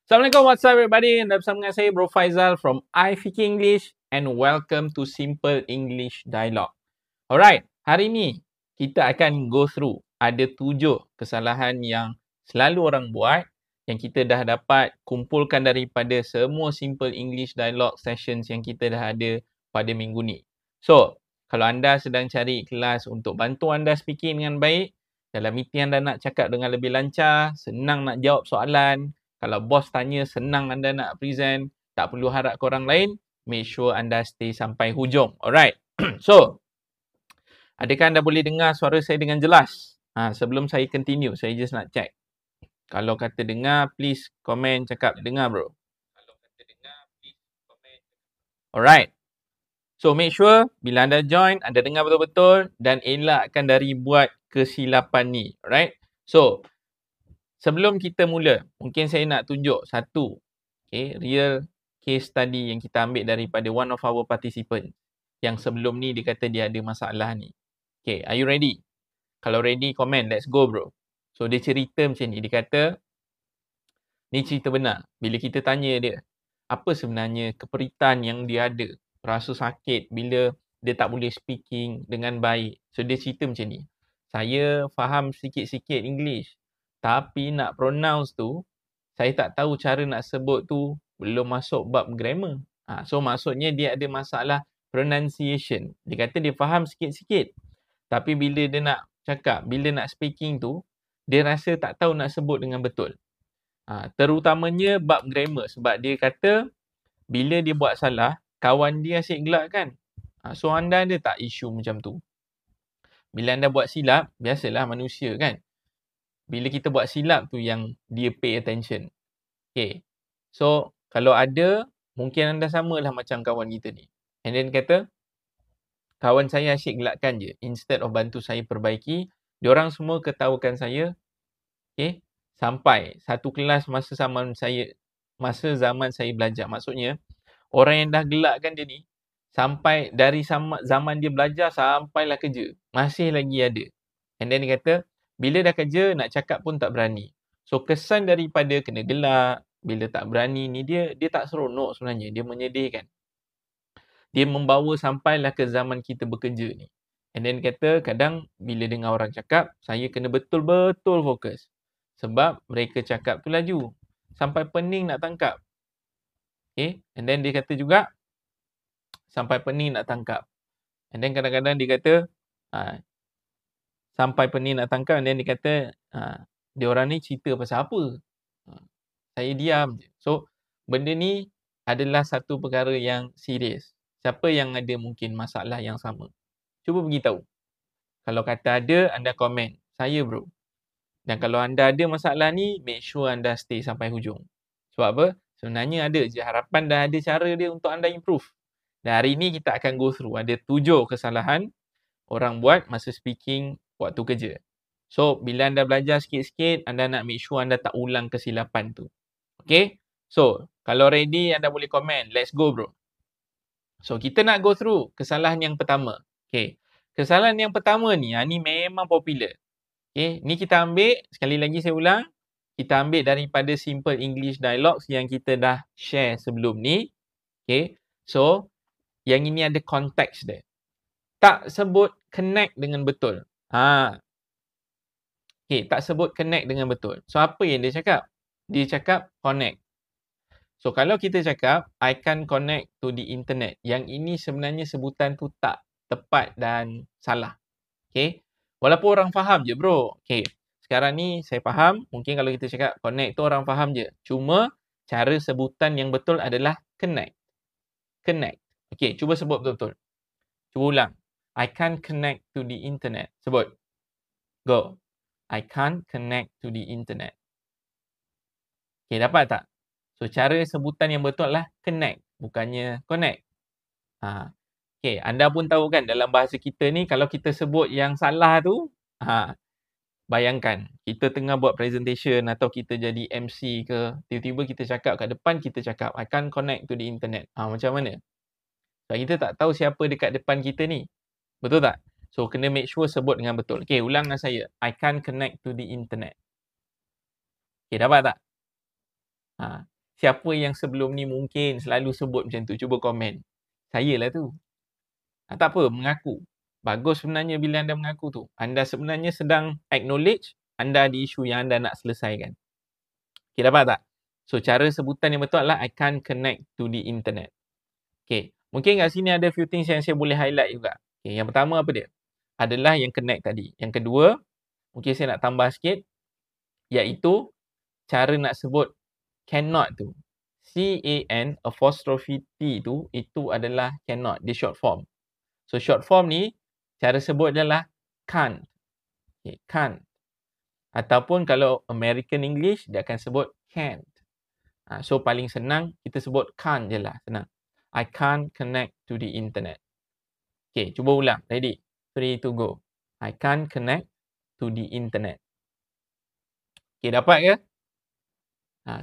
Assalamualaikum, what's up everybody? Anda bersama dengan saya Bro Faizal from iFiki English and welcome to Simple English Dialogue. Alright, hari ni kita akan go through ada 7 kesalahan yang selalu orang buat yang kita dah dapat kumpulkan daripada semua Simple English Dialogue sessions yang kita dah ada pada minggu ni. So, kalau anda sedang cari kelas untuk bantu anda speaking dengan baik, dalam meeting anda nak cakap dengan lebih lancar, senang nak jawab soalan, kalau bos tanya senang anda nak present, tak perlu harap ke orang lain, make sure anda stay sampai hujung. Alright. So, adakah anda boleh dengar suara saya dengan jelas? Sebelum saya continue, saya just nak check. Kalau kata dengar, please komen cakap dengar bro. Alright. So, make sure bila anda join, anda dengar betul-betul dan elakkan dari buat kesilapan ni. Alright. So, sebelum kita mula, mungkin saya nak tunjuk satu real case study yang kita ambil daripada one of our participant yang sebelum ni dia kata dia ada masalah ni. Okay, are you ready? Kalau ready, comment. Let's go bro. So, dia cerita macam ni. Dia kata, ni cerita benar. Bila kita tanya dia, apa sebenarnya keperitan yang dia ada? Rasa sakit bila dia tak boleh speaking dengan baik. So, dia cerita macam ni. Saya faham sikit-sikit English. Tapi nak pronounce tu, saya tak tahu cara nak sebut tu belum masuk bab grammar. So, maksudnya dia ada masalah pronunciation. Dia kata dia faham sikit-sikit. Tapi bila dia nak cakap, bila nak speaking tu, dia rasa tak tahu nak sebut dengan betul. Terutamanya bab grammar. Sebab dia kata, bila dia buat salah, kawan dia asyik gelak kan. So, anda ada tak isu macam tu? Bila anda buat silap, biasalah manusia kan. Bila kita buat silap tu yang dia pay attention. Okay. So, kalau ada, mungkin anda samalah macam kawan kita ni. And then kata, kawan saya asyik gelakkan je. Instead of bantu saya perbaiki, diorang semua ketawakan saya. Okay. Sampai satu kelas masa zaman saya belajar. Maksudnya, orang yang dah gelakkan dia ni, sampai dari zaman dia belajar sampailah kerja. Masih lagi ada. And then dia kata, bila dah kerja, nak cakap pun tak berani. So, kesan daripada kena gelak, bila tak berani ni, dia tak seronok sebenarnya. Dia menyedihkan. Dia membawa sampailah ke zaman kita bekerja ni. And then kata, kadang bila dengar orang cakap, saya kena betul-betul fokus. Sebab mereka cakap tu laju. Sampai pening nak tangkap. Okay. And then dia kata juga, sampai pening nak tangkap. And then kadang-kadang dia kata, sampai pening nak tangkap, and then dia kata, dia orang ni cerita pasal apa? Saya diam je. So, benda ni adalah satu perkara yang serius. Siapa yang ada mungkin masalah yang sama? Cuba beritahu. Kalau kata ada, anda komen. Saya bro. Dan kalau anda ada masalah ni, make sure anda stay sampai hujung. Sebab apa? Sebenarnya ada je harapan dan ada cara dia untuk anda improve. Dan hari ni kita akan go through. Ada 7 kesalahan orang buat masa speaking waktu kerja. So, bila anda belajar sikit-sikit, anda nak make sure anda tak ulang kesilapan tu. Okay? So, kalau ready, anda boleh komen. Let's go bro. So, kita nak go through kesalahan yang pertama. Okay. Kesalahan yang pertama ni, ni memang popular. Okay. Ni kita ambil, sekali lagi saya ulang. Kita ambil daripada Simple English Dialogues yang kita dah share sebelum ni. Okay. So, yang ini ada konteks dia. Tak sebut connect dengan betul. Okay, tak sebut connect dengan betul. So, apa yang dia cakap? Dia cakap connect. So, kalau kita cakap, I can connect to the internet. Yang ini sebenarnya sebutan tu tak tepat dan salah. Okay. Walaupun orang faham je bro. Okay. Sekarang ni saya faham. Mungkin kalau kita cakap connect tu orang faham je. Cuma, cara sebutan yang betul adalah connect. Connect. Okay, cuba sebut betul-betul. Cuba ulang. I can't connect to the internet. Sebut. Go. I can't connect to the internet. Okay, dapat tak? So, cara sebutan yang betul adalah connect. Bukannya connect. Okay, anda pun tahu kan dalam bahasa kita ni, kalau kita sebut yang salah tu, bayangkan, kita tengah buat presentation atau kita jadi MC ke, tiba-tiba kita cakap kat depan, kita cakap, I can't connect to the internet. Macam mana? Sebab kita tak tahu siapa dekat depan kita ni. Betul tak? So, kena make sure sebut dengan betul. Okay, ulang dengan saya. I can't connect to the internet. Okay, dapat tak? Siapa yang sebelum ni mungkin selalu sebut macam tu? Cuba komen. Saya lah tu. Tak apa, mengaku. Bagus sebenarnya bila anda mengaku tu. Anda sebenarnya sedang acknowledge anda ada isu yang anda nak selesaikan. Okay, dapat tak? So, cara sebutan yang betul adalah I can't connect to the internet. Okay, mungkin kat sini ada few things yang saya boleh highlight juga. Okay, yang pertama apa dia? Adalah yang connect tadi. Yang kedua, mungkin saya nak tambah sikit, iaitu cara nak sebut cannot tu. C-A-N apostrophe T tu, itu adalah cannot. Dia short form. So, short form ni, cara sebut adalah can't. Okay, can't. Ataupun kalau American English, dia akan sebut can't. So, paling senang, kita sebut can't je lah. Senang. I can't connect to the internet. Okay, cuba ulang. Ready? 3, 2, go. I can't connect to the internet. Okay, dapat ke?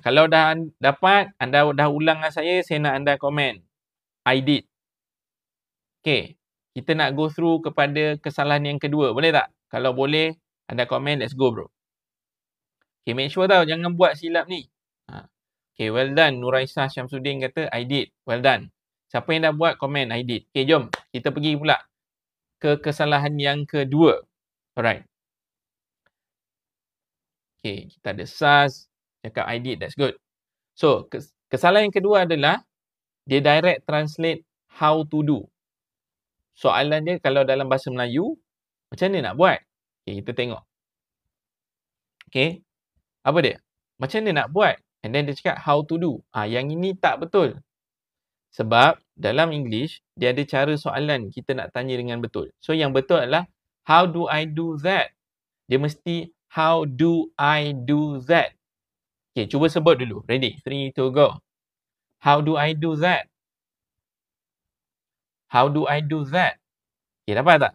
Kalau dah dapat, anda dah ulang dengan saya nak anda komen. I did. Okay, kita nak go through kepada kesalahan yang kedua. Boleh tak? Kalau boleh, anda komen. Let's go, bro. Okay, make sure tau, jangan buat silap ni. Okay, well done. Nuraisah Syamsuddin kata, I did. Well done. Siapa yang dah buat, komen, I did. Okay, jom. Kita pergi pula ke kesalahan yang kedua. Alright. Okay, kita ada SAS. Cakap I did, that's good. So, kesalahan yang kedua adalah dia direct translate how to do. Soalan dia kalau dalam bahasa Melayu, macam mana nak buat? Okay, kita tengok. Okay, apa dia? Macam mana nak buat? And then dia cakap how to do. Yang ini tak betul. Sebab dalam English, dia ada cara soalan kita nak tanya dengan betul. So, yang betul adalah how do I do that? Dia mesti how do I do that? Okay, cuba sebut dulu. Ready? 3, 2, go. How do I do that? How do I do that? Okay, dapat tak?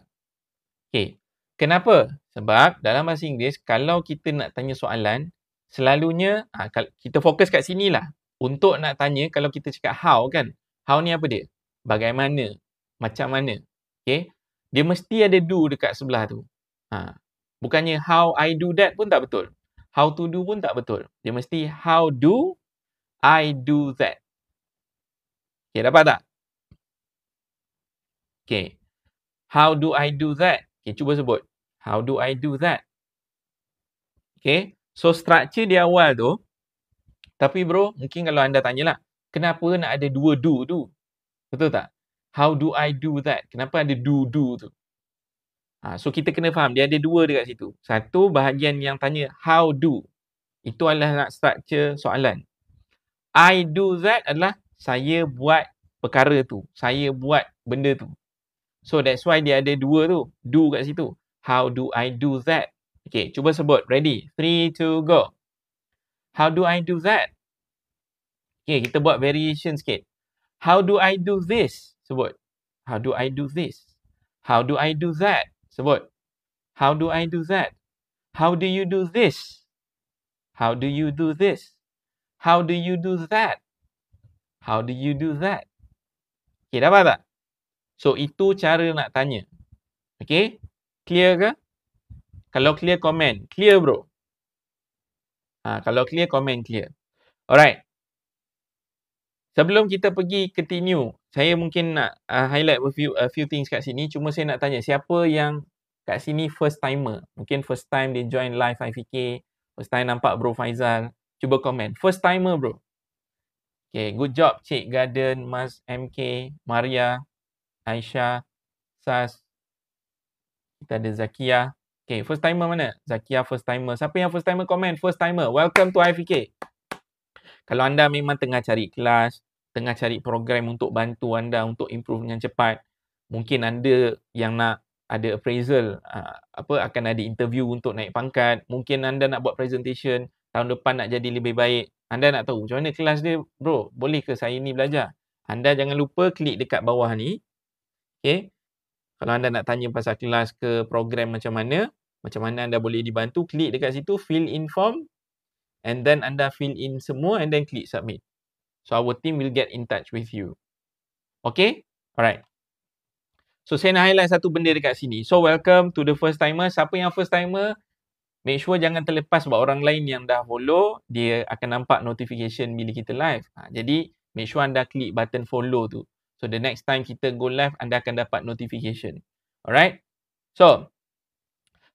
Okay. Kenapa? Sebab dalam bahasa Inggeris, kalau kita nak tanya soalan, selalunya, kita fokus kat sini lah. Untuk nak tanya, kalau kita cakap how kan, how ni apa dia? Bagaimana? Macam mana? Okay. Dia mesti ada do dekat sebelah tu. Bukannya how I do that pun tak betul. How to do pun tak betul. Dia mesti how do I do that. Okay, dapat tak? Okay. How do I do that? Okay, cuba sebut. How do I do that? Okay. So, structure di awal tu. Tapi bro, mungkin kalau anda tanyalah, kenapa nak ada dua do tu? Betul tak? How do I do that? Kenapa ada do tu? So, kita kena faham. Dia ada dua dekat situ. Satu, bahagian yang tanya how do. Itu adalah nak structure soalan. I do that adalah saya buat perkara tu. Saya buat benda tu. So, that's why dia ada dua tu. Do kat situ. How do I do that? Okay, cuba sebut. Ready? 3, 2, go. How do I do that? Okay, kita buat variation sikit. How do I do this? Sebut. How do I do this? How do I do that? Sebut. How do I do that? How do you do this? How do you do this? How do you do that? How do you do that? Okay, dapat tak? So, itu cara nak tanya. Okay? Clear ke? Kalau clear, komen. Clear, bro. Kalau clear, komen clear. Alright. Sebelum kita pergi continue, saya mungkin nak highlight a few things kat sini. Cuma saya nak tanya, siapa yang kat sini first timer? Mungkin first time dia join live IFK. First time nampak Bro Faizal. Cuba komen. First timer, bro. Okay, good job Cik Garden, Mas MK, Maria, Aisyah, Sas. Kita ada Zakia. Okay, first timer mana? Zakia first timer. Siapa yang first timer komen? First timer. Welcome to IFK. Kalau anda memang tengah cari kelas, tengah cari program untuk bantu anda untuk improve dengan cepat, mungkin anda yang nak ada appraisal, akan ada interview untuk naik pangkat, mungkin anda nak buat presentation, tahun depan nak jadi lebih baik, anda nak tahu macam mana kelas dia, bro, boleh ke saya ni belajar? Anda jangan lupa klik dekat bawah ni. Okay. Kalau anda nak tanya pasal kelas ke program macam mana anda boleh dibantu, klik dekat situ, fill in form, and then anda fill in semua and then klik submit. So, our team will get in touch with you. Okay? Alright. So, saya nak highlight satu benda dekat sini. So, welcome to the first timer. Siapa yang first timer, make sure jangan terlepas sebab orang lain yang dah follow, dia akan nampak notification bila kita live. Jadi, make sure anda klik button follow tu. So, the next time kita go live, anda akan dapat notification. Alright? So,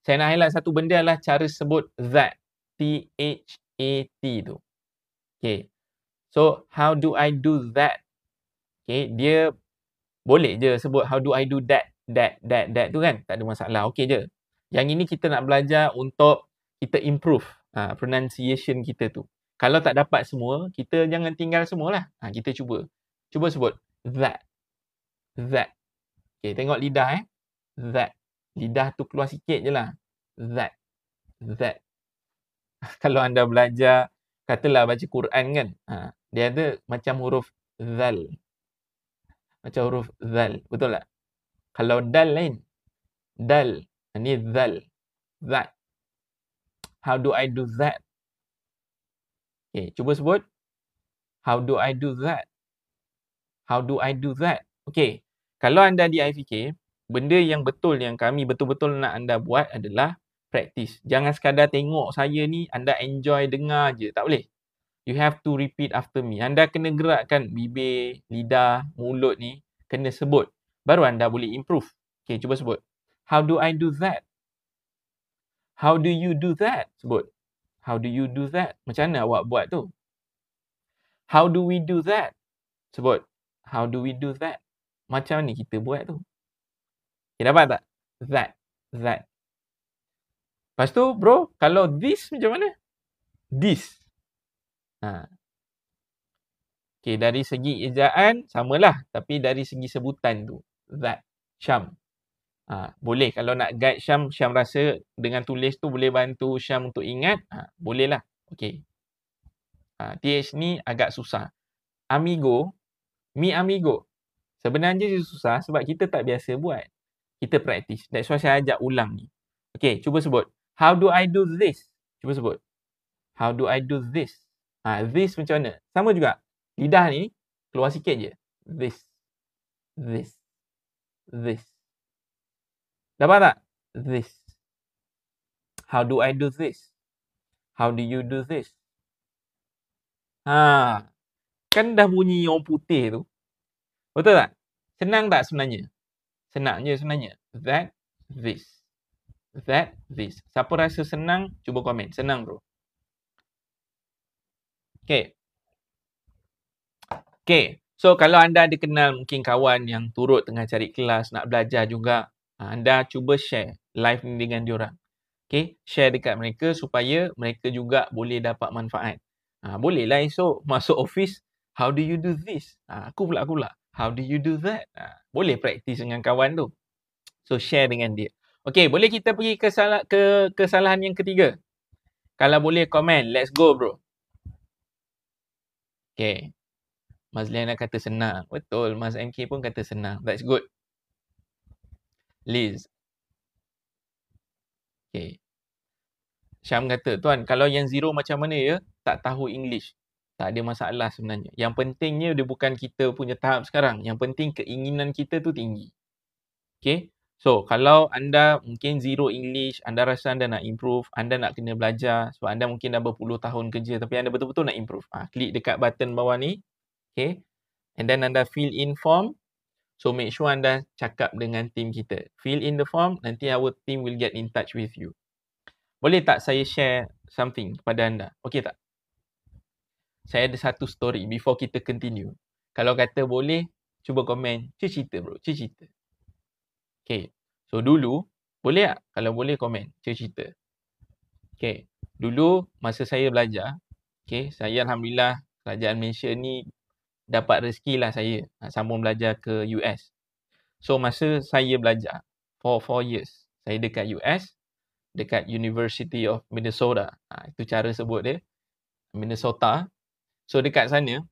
saya nak highlight satu benda adalah cara sebut that. T-H-A-T tu. Okay. So, how do I do that? Okay, dia boleh je sebut how do I do that tu kan. Tak ada masalah. Okay je. Yang ini kita nak belajar untuk kita improve pronunciation kita tu. Kalau tak dapat semua, kita jangan tinggal semualah. Kita cuba. Cuba sebut that. That. Okay, tengok lidah That. Lidah tu keluar sikit je lah. That. That. Kalau anda belajar, katalah baca Quran kan. Dia ada macam huruf zal. Macam huruf zal. Betul tak? Kalau dal lain. Dal. Ini zal. That. How do I do that? Okay, cuba sebut. How do I do that? How do I do that? Okay. Kalau anda di IFK, benda yang betul yang kami betul-betul nak anda buat adalah practice. Jangan sekadar tengok saya ni, anda enjoy dengar je. Tak boleh. You have to repeat after me. Anda kena gerakkan bibir, lidah, mulut ni. Kena sebut. Baru anda boleh improve. Okay, cuba sebut. How do I do that? How do you do that? Sebut. How do you do that? Macam mana awak buat tu? How do we do that? Sebut. How do we do that? Macam ni kita buat tu. Okay, dapat tak? That. That. Lepas tu, bro, kalau this macam mana? This. Okay, dari segi ejaan, samalah. Tapi dari segi sebutan tu. That. Syam. Boleh kalau nak guide Syam rasa dengan tulis tu boleh bantu Syam untuk ingat, boleh lah. Okay. TH ni agak susah. Amigo, mi amigo. Sebenarnya dia susah sebab kita tak biasa buat. Kita practice. That's why saya ajak ulang ni. Okay, cuba sebut. How do I do this? Cuba sebut. How do I do this? This macam mana? Sama juga. Lidah ni keluar sikit je. This. This. This. Dapat tak? This. How do I do this? How do you do this? Kan dah bunyi orang putih tu. Betul tak? Senang tak sebenarnya? Senang je sebenarnya. That, this. That, this. Siapa rasa senang, cuba komen. Senang bro. Okay. Okay. So, kalau anda ada kenal mungkin kawan yang turut tengah cari kelas, nak belajar juga, anda cuba share live ni dengan diorang. Okay, share dekat mereka supaya mereka juga boleh dapat manfaat. Bolehlah esok masuk office, how do you do this? Aku pula. How do you do that? Boleh praktis dengan kawan tu. So, share dengan dia. Okay, boleh kita pergi ke kesalahan yang ketiga? Kalau boleh komen, let's go bro. Okay. Mas Liana kata senang. Betul, Mas MK pun kata senang. That's good. Liz. Okay. Syam kata, tuan, kalau yang zero macam mana ya? Tak tahu English. Tak ada masalah sebenarnya. Yang pentingnya dia bukan kita punya tahap sekarang. Yang penting keinginan kita tu tinggi. Okay. So, kalau anda mungkin zero English, anda rasa anda nak improve, anda nak kena belajar sebab anda mungkin dah berpuluh tahun kerja tapi anda betul-betul nak improve. Klik dekat button bawah ni. Okay. And then anda fill in form. So, make sure anda cakap dengan team kita. Fill in the form, nanti our team will get in touch with you. Boleh tak saya share something kepada anda? Okey tak? Saya ada satu story before kita continue. Kalau kata boleh, cuba komen. Cerita bro, cerita. Okay. So, dulu, boleh tak? Kalau boleh komen, cerita. Okay. Dulu, masa saya belajar, okay, saya Alhamdulillah, kerajaan Malaysia ni dapat rezeki lah saya sambung belajar ke US. So, masa saya belajar for 4 years, saya dekat US, dekat University of Minnesota. Itu cara sebut dia. Minnesota. So, dekat sana,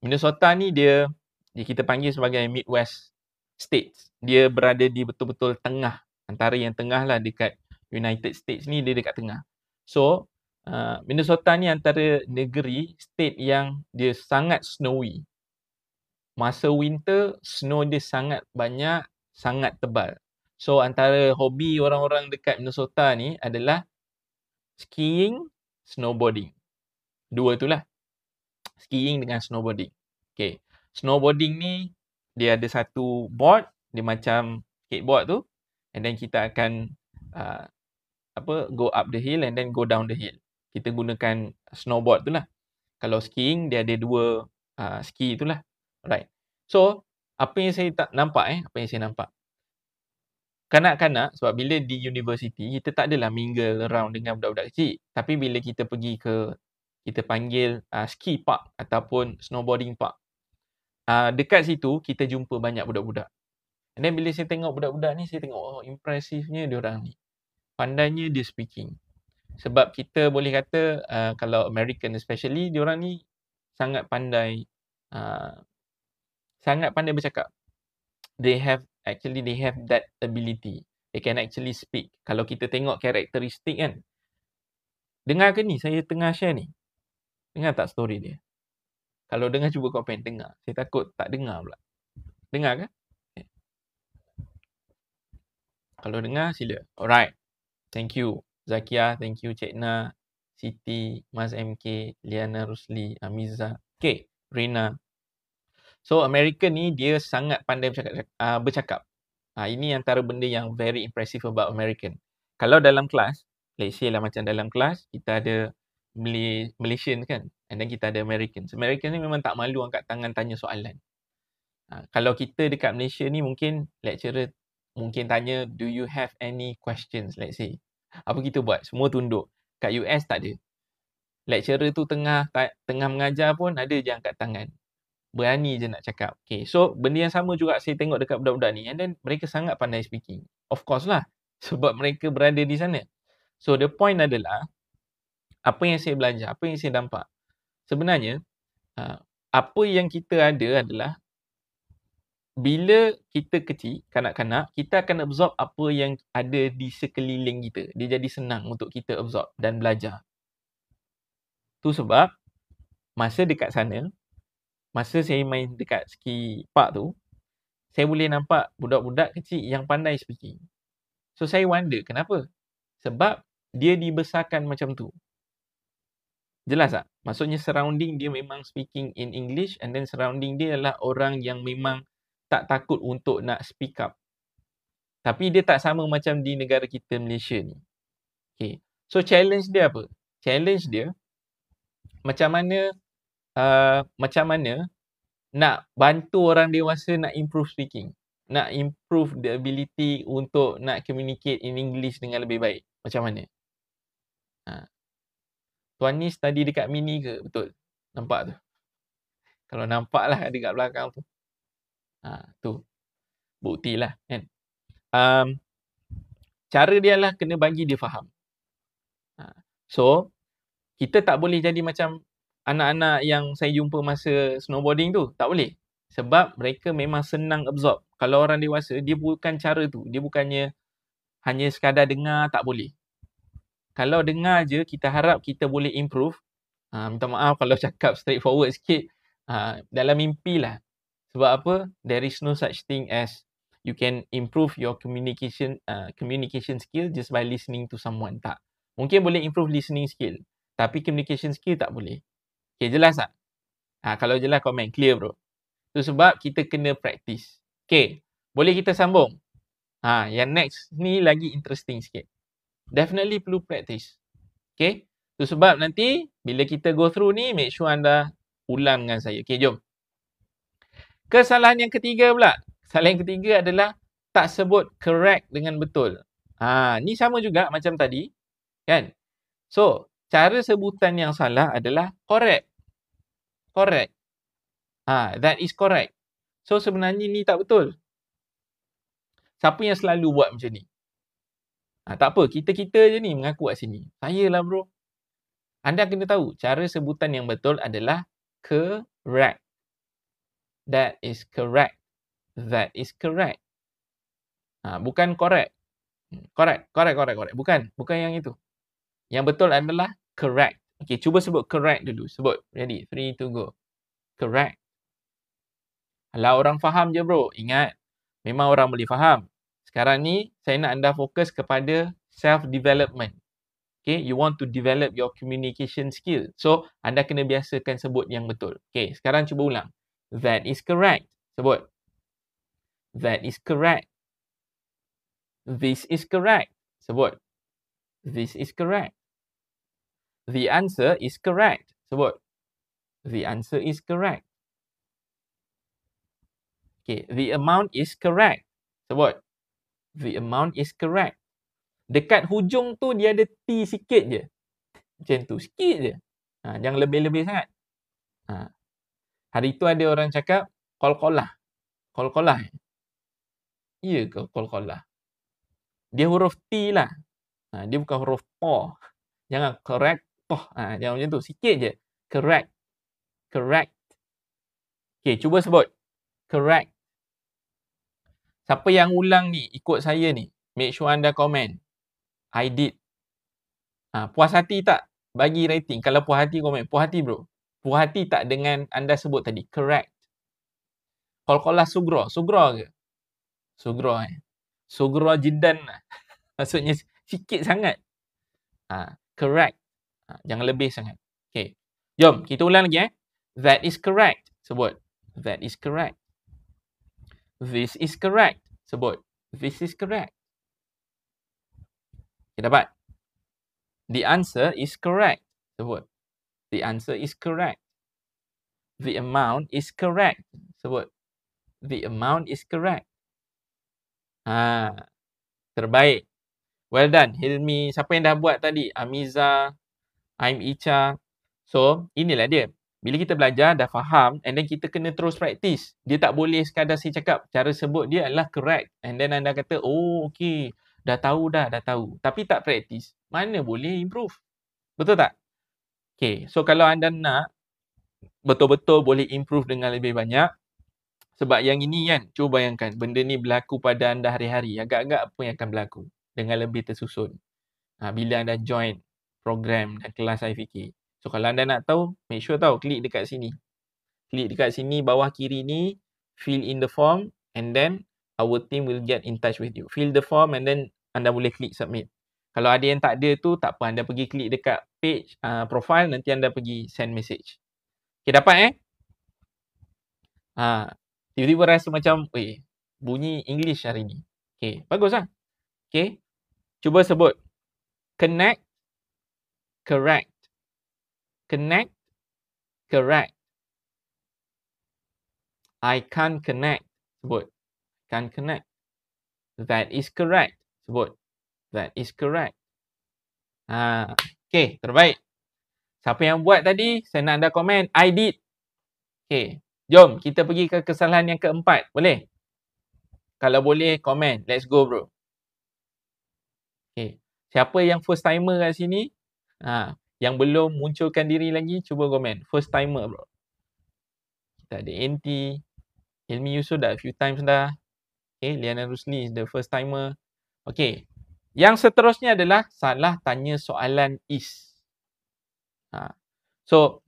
Minnesota ni dia kita panggil sebagai Midwest States. Dia berada di betul-betul tengah. Antara yang tengah lah dekat United States ni, dia dekat tengah. So, Minnesota ni antara negeri, state yang dia sangat snowy. Masa winter, snow dia sangat banyak, sangat tebal. So, antara hobi orang-orang dekat Minnesota ni adalah skiing, snowboarding. Dua tu lah. Skiing dengan snowboarding. Okay. Snowboarding ni dia ada satu board, dia macam skateboard tu, and then kita akan go up the hill and then go down the hill. Kita gunakan snowboard tu lah. Kalau skiing dia ada dua ski tu lah. Alright. So, apa yang saya tak nampak apa yang saya nampak. Kanak-kanak, sebab bila di universiti, kita tak adalah mingle around dengan budak-budak kecil. Tapi bila kita pergi ke, kita panggil ski park ataupun snowboarding park. Dekat situ, kita jumpa banyak budak-budak. And then bila saya tengok budak-budak ni, saya tengok, oh impresifnya diorang ni. Pandainya dia speaking. Sebab kita boleh kata, kalau American especially, diorang ni sangat pandai bercakap. They have that ability. They can actually speak. Kalau kita tengok karakteristik kan. Dengar ke ni? Saya tengah share ni. Dengar tak story dia? Kalau dengar cuba komen. Dengar. Saya takut tak dengar pula. Dengar ke? Okay. Kalau dengar sila. Alright. Thank you. Zakia. Thank you. Cik Na. Siti. Mas MK. Liana Rusli. Amiza. Okay. Rina. So, American ni dia sangat pandai bercakap. Ini antara benda yang very impressive about American. Kalau dalam kelas, let's say lah macam dalam kelas, kita ada Malaysian kan, and then kita ada American. American ni memang tak malu angkat tangan tanya soalan. Kalau kita dekat Malaysia ni mungkin lecturer mungkin tanya, do you have any questions, let's say. Apa kita buat? Semua tunduk. Kat US tak ada. Lecturer tu tengah mengajar pun ada je angkat tangan. Berani je nak cakap. Okay, so benda yang sama juga saya tengok dekat budak-budak ni. And then mereka sangat pandai speaking. Of course lah. Sebab mereka berada di sana. So the point adalah, apa yang saya belajar, apa yang saya nampak. Sebenarnya, apa yang kita ada adalah, bila kita kecil, kanak-kanak, kita akan absorb apa yang ada di sekeliling kita. Dia jadi senang untuk kita absorb dan belajar. Tu sebab, masa dekat sana, masa saya main dekat ski park tu, saya boleh nampak budak-budak kecil yang pandai speaking. So, saya wonder kenapa? Sebab dia dibesarkan macam tu. Jelas tak? Maksudnya surrounding dia memang speaking in English, and then surrounding dia adalah orang yang memang tak takut untuk nak speak up. Tapi dia tak sama macam di negara kita Malaysia ni. Okay. So, challenge dia apa? Challenge dia, macam mana nak bantu orang dewasa nak improve speaking. Nak improve the ability untuk nak communicate in English dengan lebih baik. Macam mana? Tuan ni study dekat Mini ke? Betul. Nampak tu? Kalau nampak lah dekat belakang tu. Tu. Buktilah kan. Cara dia lah kena bagi dia faham. So, kita tak boleh jadi macam anak-anak yang saya jumpa masa snowboarding tu. Tak boleh. Sebab mereka memang senang absorb. Kalau orang dewasa, dia bukan cara tu. Dia bukannya hanya sekadar dengar, tak boleh. Kalau dengar je, kita harap kita boleh improve. Minta maaf kalau cakap straightforward sikit. Dalam mimpi lah. Sebab apa? There is no such thing as you can improve your communication skill just by listening to someone. Tak. Mungkin boleh improve listening skill. Tapi communication skill tak boleh. Okay, jelas tak? Kalau jelas, komen. Clear bro. Tu sebab kita kena practice. Okay. Boleh kita sambung? Yang next ni lagi interesting sikit. Definitely perlu practice. Okay. Tu sebab nanti bila kita go through ni, make sure anda ulang dengan saya. Okay, jom. Kesalahan yang ketiga pula. Kesalahan yang ketiga adalah tak sebut correct dengan betul. Ni sama juga macam tadi. Kan? So, cara sebutan yang salah adalah correct. Correct. That is correct. So, sebenarnya ni tak betul. Siapa yang selalu buat macam ni? Tak apa, kita-kita je ni mengaku kat sini. Saya lah bro. Anda kena tahu, cara sebutan yang betul adalah correct. That is correct. That is correct. Bukan correct. Correct. Bukan yang itu. Yang betul adalah correct. Okay, cuba sebut correct dulu. Sebut. Ready? 3, 2, go. Correct. Kalau orang faham je bro. Ingat, memang orang boleh faham. Sekarang ni, saya nak anda fokus kepada self-development. Okay, you want to develop your communication skill. So, anda kena biasakan sebut yang betul. Okay, sekarang cuba ulang. That is correct. Sebut. That is correct. This is correct. Sebut. This is correct. The answer is correct. Sebut. The answer is correct. Okay, the amount is correct. Sebut. The amount is correct. Dekat hujung tu dia ada T sikit je. Macam tu, sikit je. Jangan lebih-lebih sangat. Hari tu ada orang cakap, qalqalah. Qalqalah. Ya ke qalqalah? Dia huruf T lah. Dia bukan huruf T. Jangan correct. Jangan macam tu. Sikit je. Correct. Correct. Okay, cuba sebut. Correct. Siapa yang ulang ni, ikut saya ni, make sure anda komen. I did. Puas hati tak? Bagi rating. Kalau puas hati, komen. Puas hati bro. Puas hati tak dengan anda sebut tadi? Correct. Qalqalah sugra. Sugra ke? Sugra Sugra jiddan lah. Maksudnya sikit sangat. Correct. Jangan lebih sangat. Okay. Jom, kita ulang lagi That is correct. Sebut. That is correct. This is correct. Sebut. This is correct. Okay, dapat? The answer is correct. Sebut. The answer is correct. The amount is correct. Sebut. The amount is correct. Terbaik. Well done. Hilmi. Siapa yang dah buat tadi? Amiza. I'm Icha. So, inilah dia. Bila kita belajar, dah faham, and then kita kena terus practice. Dia tak boleh sekadar saya cakap, cara sebut dia adalah correct. And then anda kata, oh, okay. Dah tahu. Tapi tak practice. Mana boleh improve? Betul tak? Okay. So, kalau anda nak betul-betul boleh improve dengan lebih banyak, sebab yang ini kan, cuba bayangkan, benda ni berlaku pada anda hari-hari. Agak-agak apa yang akan berlaku dengan lebih tersusun. Bila anda join program dan kelas IFK. So, kalau anda nak tahu, make sure klik dekat sini. Klik dekat sini, bawah kiri ni, fill in the form, and then our team will get in touch with you. Fill the form, and then anda boleh klik submit. Kalau ada yang tak ada tu, tak apa. Anda pergi klik dekat page, profile, nanti anda pergi send message. Okay, dapat tiba-tiba rasa macam, bunyi English hari ni. Okay, bagus lah. Okay, cuba sebut. Connect, correct. Connect, correct. I can't connect. Sebut. Can't connect. That is correct. Sebut. That is correct. Okay, terbaik. Siapa yang buat tadi, saya nak anda komen. I did. Okay, jom kita pergi ke kesalahan yang keempat. Boleh? Kalau boleh, komen. Let's go bro. Okay, siapa yang first timer kat sini? Yang belum munculkan diri lagi, cuba komen. First timer bro. Kita ada NT. Hilmi Yusof dah a few times dah. Okay, Liana Rusli is the first timer. Okay, yang seterusnya adalah salah tanya soalan is. So,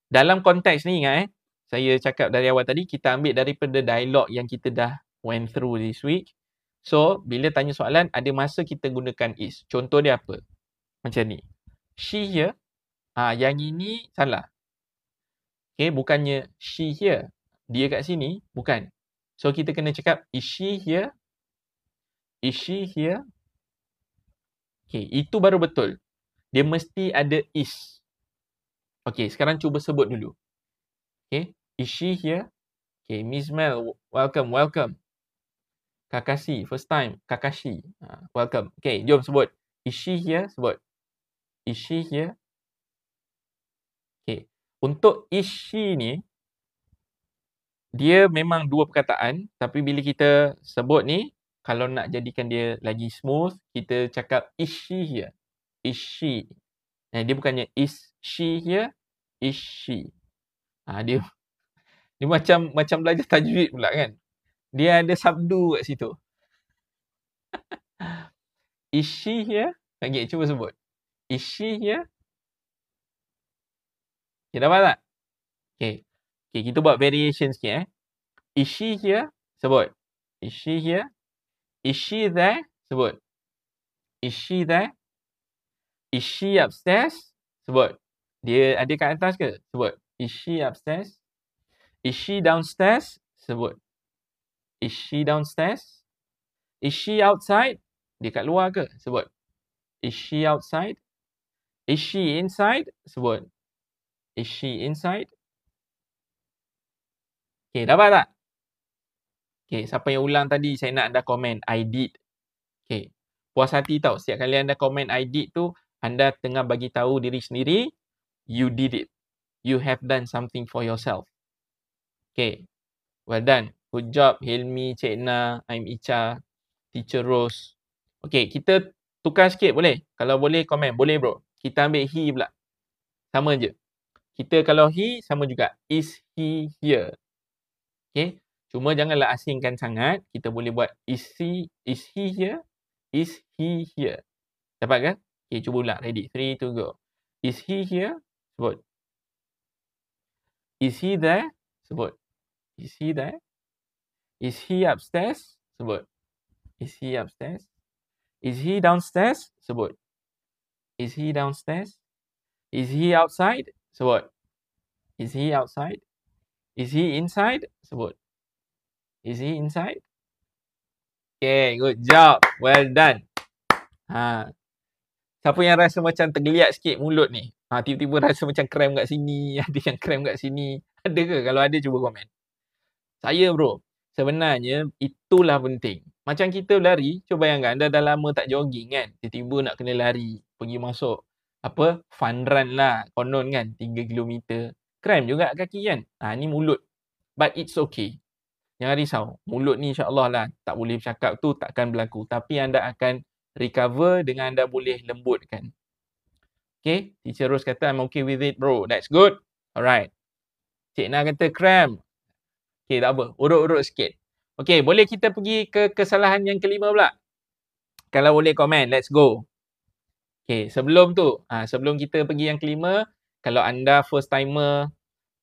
dalam konteks ni ingat saya cakap dari awal tadi, kita ambil daripada dialog yang kita dah went through this week. So, bila tanya soalan, ada masa kita gunakan is. Contoh dia apa? Macam ni. She here. Yang ini salah. Okay, bukannya she here. Dia kat sini. Bukan. So, kita kena cakap, is she here? Is she here? Okay, itu baru betul. Dia mesti ada is. Okay, sekarang cuba sebut dulu. Okay, is she here? Okay, Miss Mel, welcome. Kakashi, first time. Kakashi, welcome. Okay, jom sebut. Is she here? Sebut. Is she here? Okay, untuk is she ni, dia memang dua perkataan. Tapi bila kita sebut ni, kalau nak jadikan dia lagi smooth, kita cakap is she here? Is she? Dia bukannya is she here? Is she? Dia macam belajar tajwid pula kan. Dia ada sabdu kat situ. Is she here? Okay, cuba sebut. Is she here? Okay, dapat tak? Okay, kita buat variation sikit Is she here? Sebut. Is she here? Is she there? Sebut. Is she there? Is she upstairs? Sebut. Dia ada kat atas ke? Sebut. Is she upstairs? Is she downstairs? Sebut. Is she downstairs? Is she outside? Dia kat luar ke? Sebut. Is she outside? Is she inside? Sebut. Is she inside? Okay, dapat tak? Okay, siapa yang ulang tadi, saya nak anda komen, I did. Okay, puas hati tau. Setiap kali anda komen I did tu, anda tengah bagi tahu diri sendiri, you did it. You have done something for yourself. Okay, well done. Good job, Hilmi, Cik Na, I'm Icha, Teacher Rose. Okay, kita tukar sikit boleh? Kalau boleh komen, boleh bro. Kita ambil he pula. Sama je. Kita kalau he, sama juga. Is he here? Okay. Cuma janganlah asingkan sangat. Kita boleh buat is he here? Is he here? Dapat kan? Okay, cuba ulang. Ready? 3, 2, go. Is he here? Sebut. Is he there? Sebut. Is he there? Is he upstairs? Sebut. Is he upstairs? Is he downstairs? Sebut. Is he downstairs? Is he outside? Sebut. Is he outside? Is he inside? Sebut. Is he inside? Okay, good job. Well done. Siapa yang rasa macam tergeliat sikit mulut ni? Tiba-tiba rasa macam krem kat sini, ada yang krem kat sini. Ada ke? Kalau ada, cuba komen. Saya bro, sebenarnya itulah penting. Macam kita lari, cuba bayangkan anda dah lama tak jogging kan. Tiba-tiba nak kena lari, pergi masuk fun run lah. Konon kan, 3 km. Krem juga kaki kan. Ni mulut. But it's okay. Jangan risau. Mulut ni insyaAllah lah tak boleh bercakap tu takkan berlaku. Tapi anda akan recover dengan anda boleh lembutkan. Okay. Teacher Rose kata I'm okay with it bro. That's good. Alright. Cik Na kata cramp. Okay, tak apa. Urut-urut sikit. Okay, boleh kita pergi ke kesalahan yang kelima pula? Kalau boleh komen, let's go. Okay, sebelum tu, sebelum kita pergi yang kelima, kalau anda first timer,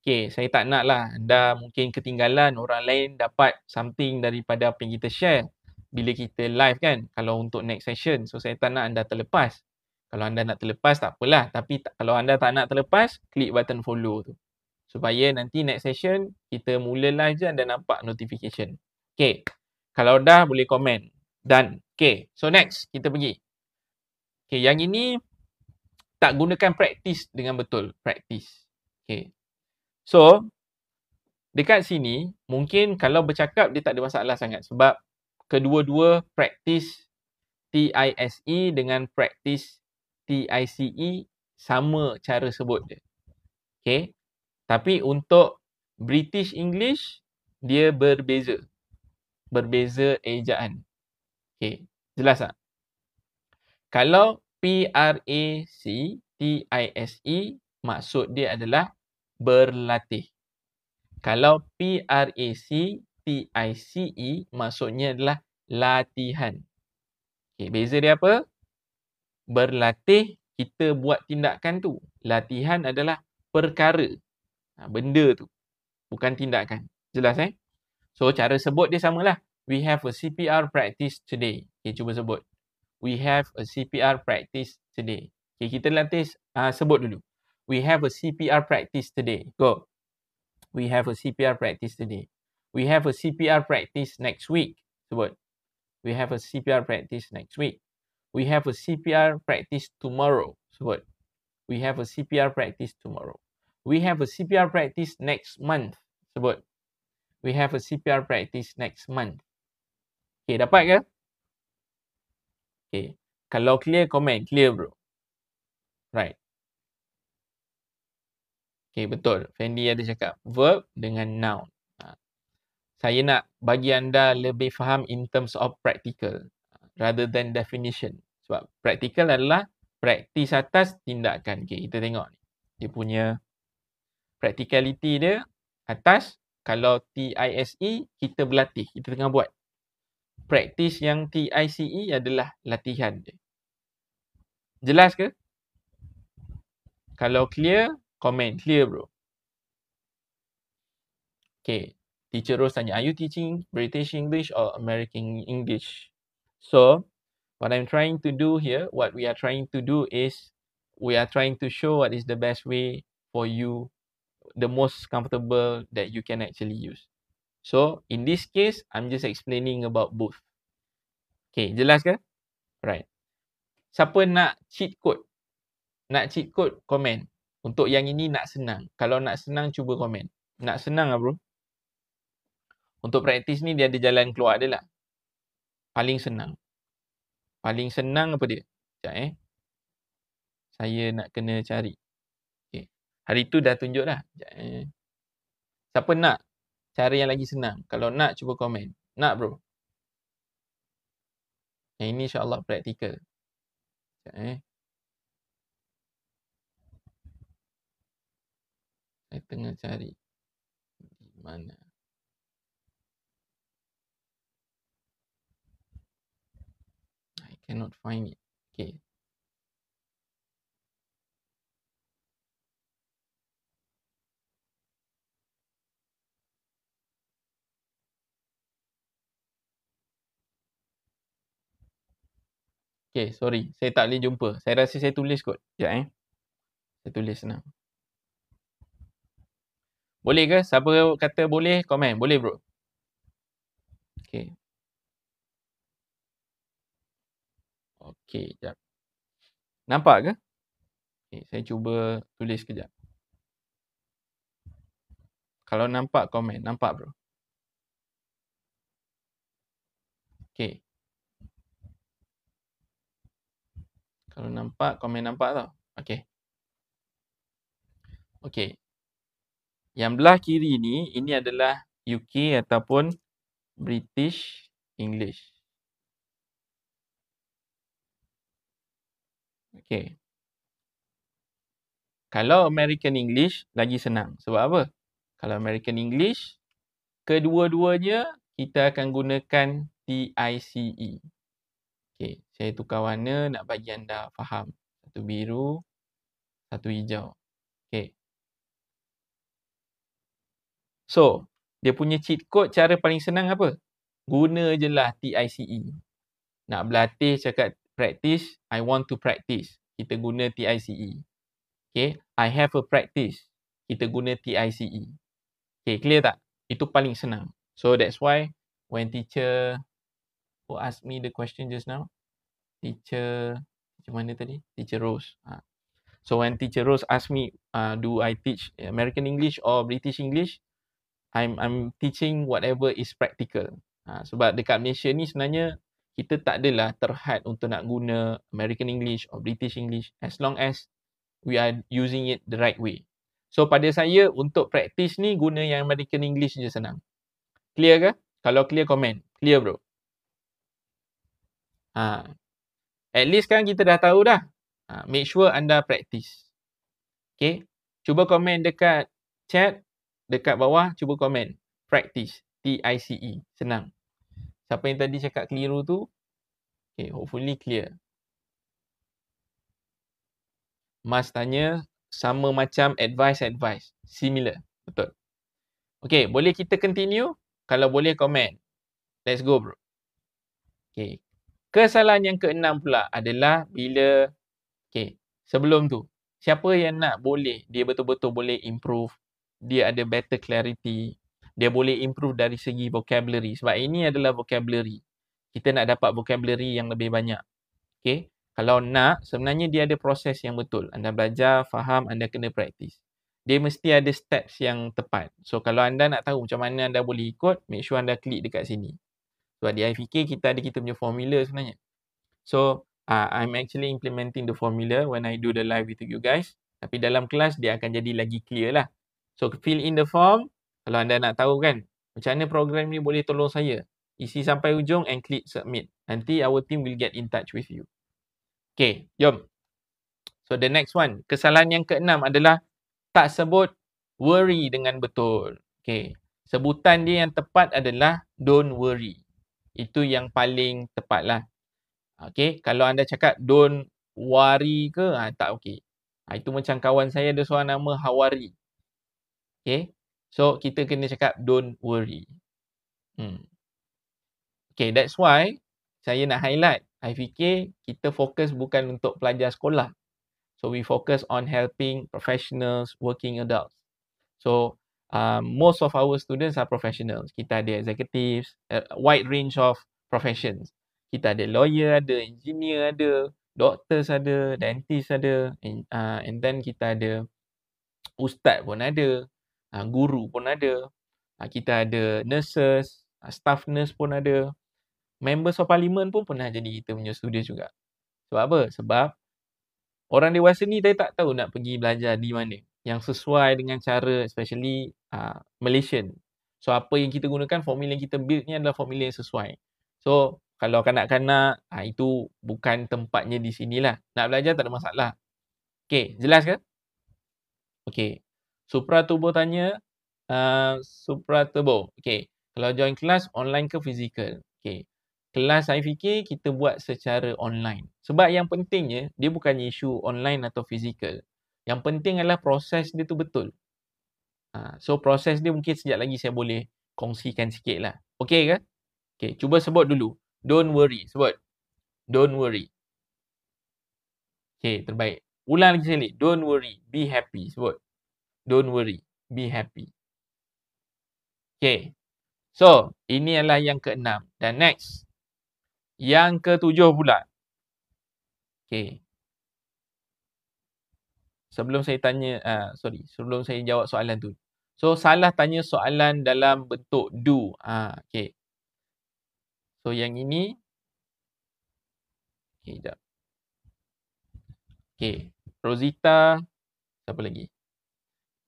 okay, saya tak nak lah anda mungkin ketinggalan orang lain dapat something daripada apa yang kita share bila kita live kan, kalau untuk next session. So, saya tak nak anda terlepas. Kalau anda nak terlepas, tak apalah. Tapi kalau anda tak nak terlepas, klik button follow tu. Supaya nanti next session, kita mula live je anda nampak notification. Okay, kalau dah boleh komen. Done. Okay, so next, kita pergi. Okay, yang ini tak gunakan practice dengan betul. Practice. Okay. So, dekat sini, mungkin kalau bercakap dia tak ada masalah sangat. Sebab kedua-dua practice TISE dengan practice TICE sama cara sebut dia. Okay. Tapi untuk British English, dia berbeza. Berbeza ejaan. Okay. Jelas tak? Kalau PRACTISE, maksud dia adalah berlatih. Kalau PRACTICE, maksudnya adalah latihan. Okay, beza dia apa? Berlatih, kita buat tindakan tu. Latihan adalah perkara. Benda tu. Bukan tindakan. Jelas So, cara sebut dia samalah. We have a CPR practice today. Okay, cuba sebut. We have a CPR practice today. Okay, kita latih sebut dulu. We have a CPR practice today. Go. We have a CPR practice today. We have a CPR practice next week. Sebut. We have a CPR practice next week. We have a CPR practice tomorrow. Sebut. We have a CPR practice tomorrow. We have a CPR practice next month. Sebut. We have a CPR practice next month. Okay, dapat ke? Okay. Kalau clear, komen. Clear bro. Right. Okay, betul. Fendi ada cakap verb dengan noun. Saya nak bagi anda lebih faham in terms of practical rather than definition. Sebab practical adalah praktis atas tindakan. Okay, kita tengok ni. Dia punya practicality dia atas. Kalau TISE, kita berlatih. Kita tengah buat. Praktis yang TICE adalah latihan dia. Jelas ke? Kalau clear, komen. Clear bro. Okay. Teacher Rose tanya, are you teaching British English or American English? So, what I'm trying to do here, what we are trying to do is we are trying to show what is the best way for you, the most comfortable that you can actually use. So, in this case, I'm just explaining about both. Okay, jelas ke? Right. Siapa nak cheat code? Nak cheat code, komen. Untuk yang ini nak senang. Kalau nak senang, cuba komen. Nak senang lah bro. Untuk praktis ni dia ada jalan keluar dia lah. Paling senang. Paling senang apa dia? Sekejap Saya nak kena cari. Okay. Hari tu dah tunjuk dah. Sekejap Siapa nak cara yang lagi senang? Kalau nak, cuba komen. Nak bro? Yang ini insyaAllah praktikal. Sekejap Saya tengah cari. Di mana? I cannot find it. Okay. Okay, sorry. Saya tak boleh jumpa. Saya rasa saya tulis kot. Sekejap Saya tulis senang. Boleh ke? Siapa kata boleh, komen. Boleh bro? Okay. Okay, sekejap. Nampak ke? Okay, saya cuba tulis kejap. Kalau nampak, komen. Nampak bro? Okay. Kalau nampak, komen nampak tau. Okay. Okay. Yang belah kiri ni, ini adalah UK ataupun British English. Okay. Kalau American English, lagi senang. Sebab apa? Kalau American English, kedua-duanya kita akan gunakan TICE. Okay. Saya tukar warna nak bagi anda faham. Satu biru, satu hijau. Okay. So, dia punya cheat code cara paling senang apa? Guna je lah TICE. Nak berlatih cakap practice, I want to practice. Kita guna TICE. Okay, I have a practice. Kita guna TICE. Okay, clear tak? Itu paling senang. So, that's why when teacher who asked me the question just now, teacher mana tadi? Teacher Rose. So, when teacher Rose asked me, do I teach American English or British English? I'm teaching whatever is practical. Sebab dekat Malaysia ni sebenarnya kita tak adalah terhad untuk nak guna American English or British English as long as we are using it the right way. So pada saya untuk practice ni guna yang American English je senang. Clear ke? Kalau clear, komen. Clear bro? At least kan kita dah tahu dah. Make sure anda practice. Okay. Cuba komen dekat chat. Dekat bawah, cuba komen. Practice. TICE. Senang. Siapa yang tadi cakap keliru tu? Okay, hopefully clear. Mas tanya, sama macam advice. Similar. Betul. Okay, boleh kita continue? Kalau boleh, komen. Let's go bro. Okay. Kesalahan yang keenam pula adalah bila, okay, sebelum tu, siapa yang nak boleh, dia betul-betul boleh improve, dia ada better clarity, dia boleh improve dari segi vocabulary. Sebab ini adalah vocabulary. Kita nak dapat vocabulary yang lebih banyak. Okay. Kalau nak, sebenarnya dia ada proses yang betul. Anda belajar, faham, anda kena praktis. Dia mesti ada steps yang tepat. So, kalau anda nak tahu macam mana anda boleh ikut, make sure anda klik dekat sini. Sebab di iFikir, kita ada kita punya formula sebenarnya. So, I'm actually implementing the formula when I do the live with you guys. Tapi dalam kelas, dia akan jadi lagi clear lah. So, fill in the form. Kalau anda nak tahu kan, macam mana program ni boleh tolong saya. Isi sampai ujung and click submit. Nanti our team will get in touch with you. Okay, jom. So, the next one. Kesalahan yang keenam adalah tak sebut worry dengan betul. Okay. Sebutan dia yang tepat adalah don't worry. Itu yang paling tepat lah. Okay. Kalau anda cakap don't worry ke, tak okay. Itu macam kawan saya ada seorang nama Hawari. Okay. So, kita kena cakap don't worry. Okay, that's why saya nak highlight. I fikir kita fokus bukan untuk pelajar sekolah. So we focus on helping professionals, working adults. So most of our students are professionals. Kita ada executives, a wide range of professions. Kita ada lawyer, ada engineer, ada doctors, ada dentist, ada, and then kita ada ustaz pun ada, guru pun ada, kita ada nurses, staff nurse pun ada, members of parliament pun pernah jadi kita punya students juga. Sebab apa? Sebab orang dewasa ni dia tak tahu nak pergi belajar di mana yang sesuai dengan cara, especially Malaysian. So apa yang kita gunakan, formula yang kita build ni adalah formula yang sesuai. So kalau kanak-kanak, itu bukan tempatnya di sinilah. Nak belajar tak ada masalah. Okay, jelas ke? Okay. Supra Turbo tanya, Supra Turbo. Okay. Kalau join kelas, online ke fizikal? Okay. Kelas saya fikir kita buat secara online. Sebab yang pentingnya, dia bukan isu online atau fizikal. Yang penting adalah proses dia tu betul. So proses dia mungkin sekejap lagi saya boleh kongsikan sikit lah. Okay ke? Okay, cuba sebut dulu. Don't worry. Sebut. Don't worry. Okay, terbaik. Ulang lagi sekali. Don't worry. Be happy. Sebut. Don't worry. Be happy. Okay. So, ini adalah yang ke-6. Dan next. Yang ke-7 pula. Okay. Sebelum saya tanya, sebelum saya jawab soalan tu. So, salah tanya soalan dalam bentuk do. Okay. So, yang ini. Okay, sekejap. Okay. Rosita. Siapa lagi?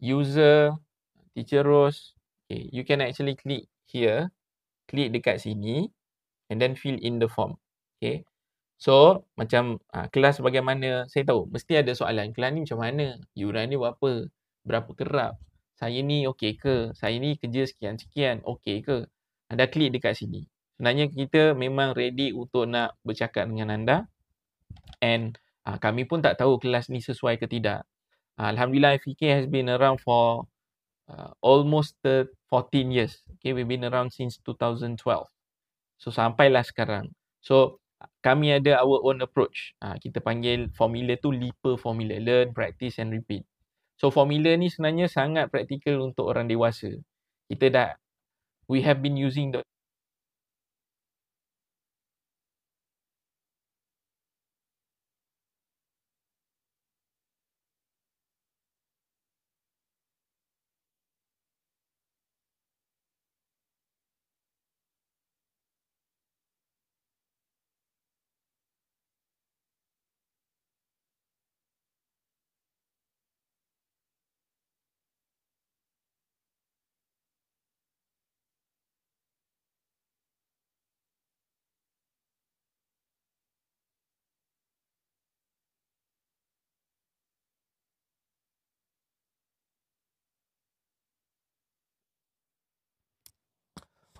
User. Teacher Rose. Okay. You can actually click here. Klik dekat sini. And then fill in the form. Okay. So, macam kelas bagaimana, saya tahu mesti ada soalan. Kelas ni macam mana? Yuran ni berapa? Berapa kerap? Saya ni okey ke? Saya ni kerja sekian-sekian. Okey ke? Anda klik dekat sini. Sebenarnya kita memang ready untuk nak bercakap dengan anda. And kami pun tak tahu kelas ni sesuai ke tidak. Alhamdulillah, FK has been around for almost 14 years. Okay, we've been around since 2012. So, sampailah sekarang. So, kami ada our own approach. Kita panggil formula tu LEAPER formula. Learn, practice and repeat. So, formula ni sebenarnya sangat praktikal untuk orang dewasa. We have been using the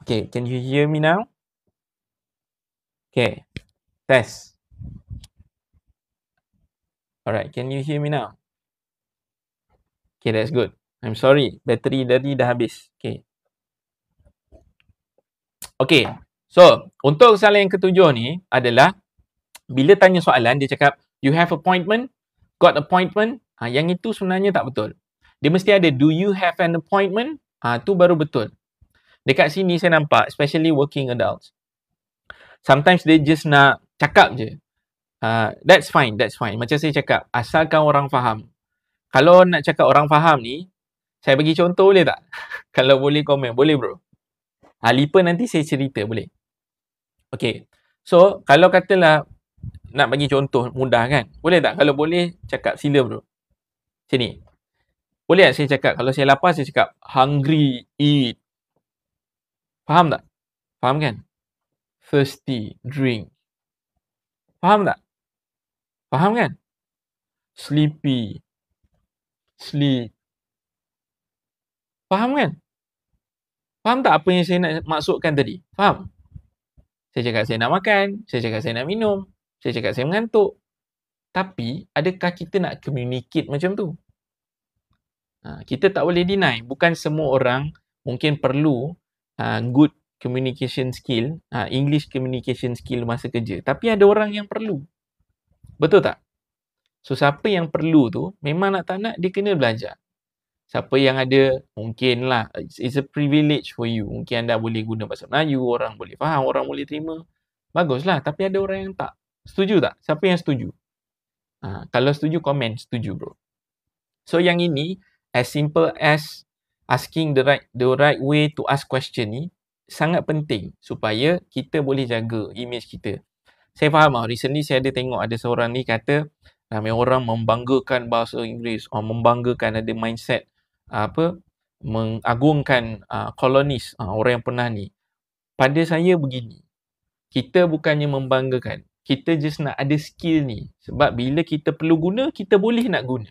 Okay, can you hear me now? Okay, test. Alright, can you hear me now? Okay, that's good. I'm sorry, bateri tadi dah habis. Okay. Okay, so untuk soalan yang ketujuh ni adalah bila tanya soalan, dia cakap, you have appointment, got appointment. Yang itu sebenarnya tak betul. Dia mesti ada, do you have an appointment? Tu baru betul. Dekat sini saya nampak, especially working adults. Sometimes they just nak cakap je. That's fine. Macam saya cakap, asalkan orang faham. Kalau nak cakap orang faham ni, saya bagi contoh boleh tak? Kalau boleh komen, boleh bro. Lipa nanti saya cerita, boleh? Okay. So, kalau katalah nak bagi contoh mudah kan? Boleh tak? Kalau boleh, cakap sila bro. Sini. Boleh tak saya cakap? Kalau saya lapar, saya cakap hungry, eat. Faham tak? Faham kan? Thirsty, drink. Faham tak? Faham kan? Sleepy, sleep. Faham kan? Faham tak apa yang saya nak maksudkan tadi? Faham? Saya cakap saya nak makan, saya cakap saya nak minum, saya cakap saya mengantuk. Tapi, adakah kita nak communicate macam tu? Kita tak boleh deny. Bukan semua orang mungkin perlu good communication skill, English communication skill masa kerja. Tapi ada orang yang perlu. Betul tak? So, siapa yang perlu tu, memang nak tak nak, dia kena belajar. Siapa yang ada, mungkinlah, it's a privilege for you. Mungkin anda boleh guna bahasa Melayu, orang boleh faham, orang boleh terima. Baguslah, tapi ada orang yang tak. Setuju tak? Siapa yang setuju? Kalau setuju, komen setuju, bro. So, yang ini, as simple as asking the right way to ask question ni, sangat penting supaya kita boleh jaga image kita. Saya faham recently saya ada tengok ada seorang ni kata, ramai orang membanggakan bahasa Inggeris, membanggakan, ada mindset mengagungkan kolonis, orang yang pernah ni. Pada saya begini, kita bukannya membanggakan, kita just nak ada skill ni. Sebab bila kita perlu guna, kita boleh nak guna.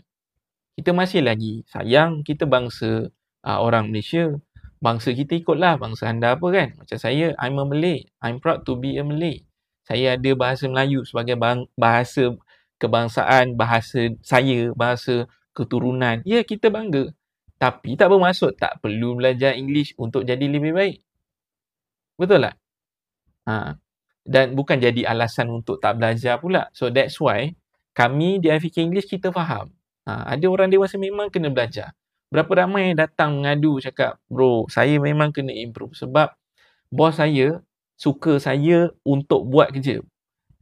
Kita masih lagi sayang, kita bangsa orang Malaysia. Bangsa kita ikutlah bangsa anda apa kan. Macam saya, I'm a Malay. I'm proud to be a Malay. Saya ada bahasa Melayu sebagai bahasa kebangsaan, bahasa saya, bahasa keturunan. Ya, kita bangga. Tapi tak bermaksud tak perlu belajar English untuk jadi lebih baik. Betul tak? Dan bukan jadi alasan untuk tak belajar pula. So that's why kami di IFK English kita faham. Ada orang dewasa memang kena belajar. Berapa ramai yang datang mengadu cakap, bro, saya memang kena improve sebab bos saya suka saya untuk buat kerja.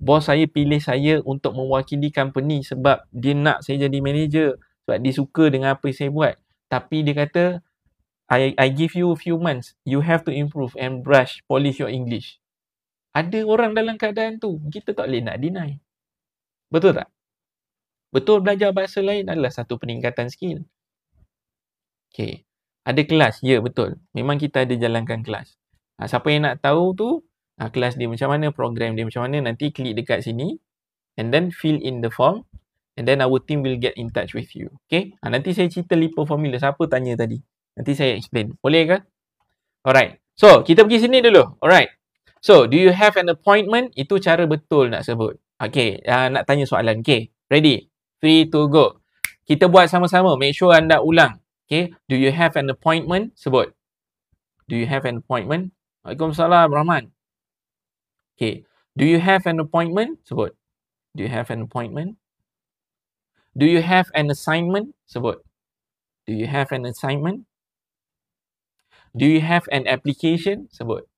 Bos saya pilih saya untuk mewakili company sebab dia nak saya jadi manager. Sebab dia suka dengan apa yang saya buat. Tapi dia kata, I give you a few months. You have to improve and polish your English. Ada orang dalam keadaan tu. Kita tak boleh nak deny. Betul tak? Betul, belajar bahasa lain adalah satu peningkatan skill. Okay. Ada kelas? Ya, betul. Memang kita ada jalankan kelas. Siapa yang nak tahu tu, kelas dia macam mana, program dia macam mana, nanti klik dekat sini and then fill in the form and then our team will get in touch with you. Okay? Nanti saya cerita LIPA formula. Siapa tanya tadi? Nanti saya explain. Boleh ke? Alright. So, kita pergi sini dulu. Alright. So, do you have an appointment? Itu cara betul nak sebut. Okay. Nak tanya soalan. Okay. Ready? 3, 2, go. Kita buat sama-sama. Make sure anda ulang. Okay. Do you have an appointment? Sebut. Do you have an appointment? Waalaikumsalam, Rahman. Okay. Do you have an appointment? Sebut. Do you have an appointment? Do you have an assignment? Sebut. Do you have an assignment? Do you have an application? Sebut.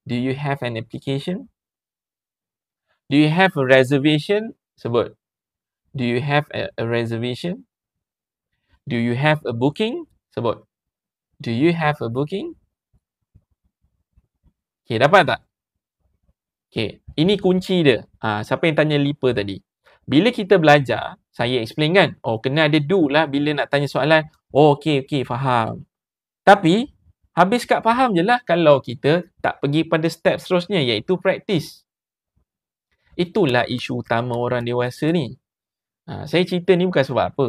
Do you have an application? Do you have a reservation? Sebut. Do you have a reservation? Do you have a booking? Sebut. Do you have a booking? Okay, dapat tak? Okay, ini kunci dia. Siapa yang tanya LIPA tadi? Bila kita belajar, saya explain kan? Oh, kena ada do lah bila nak tanya soalan. Oh, okay, faham. Tapi, habis kat faham je lah kalau kita tak pergi pada step seterusnya, iaitu practice. Itulah isu utama orang dewasa ni. Saya cerita ni bukan sebab apa.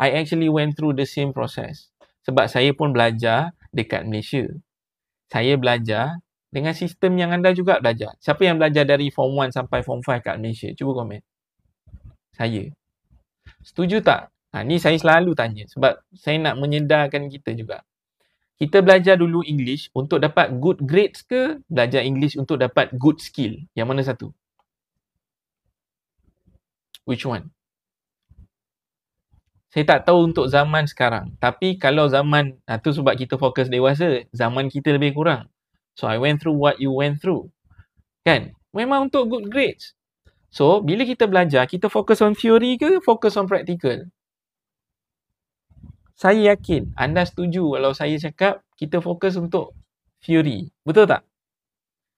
I actually went through the same process. Sebab saya pun belajar dekat Malaysia. Saya belajar dengan sistem yang anda juga belajar. Siapa yang belajar dari Form 1 sampai Form 5 kat Malaysia? Cuba komen. Saya. Setuju tak? Ni saya selalu tanya. Sebab saya nak menyedarkan kita juga. Kita belajar dulu English untuk dapat good grades ke belajar English untuk dapat good skill? Yang mana satu? Which one? Saya tak tahu untuk zaman sekarang. Tapi kalau zaman, tu sebab kita fokus dewasa, zaman kita lebih kurang. So, I went through what you went through. Kan? Memang untuk good grades. So, bila kita belajar, kita fokus on theory ke fokus on practical? Saya yakin anda setuju kalau saya cakap kita fokus untuk theory. Betul tak?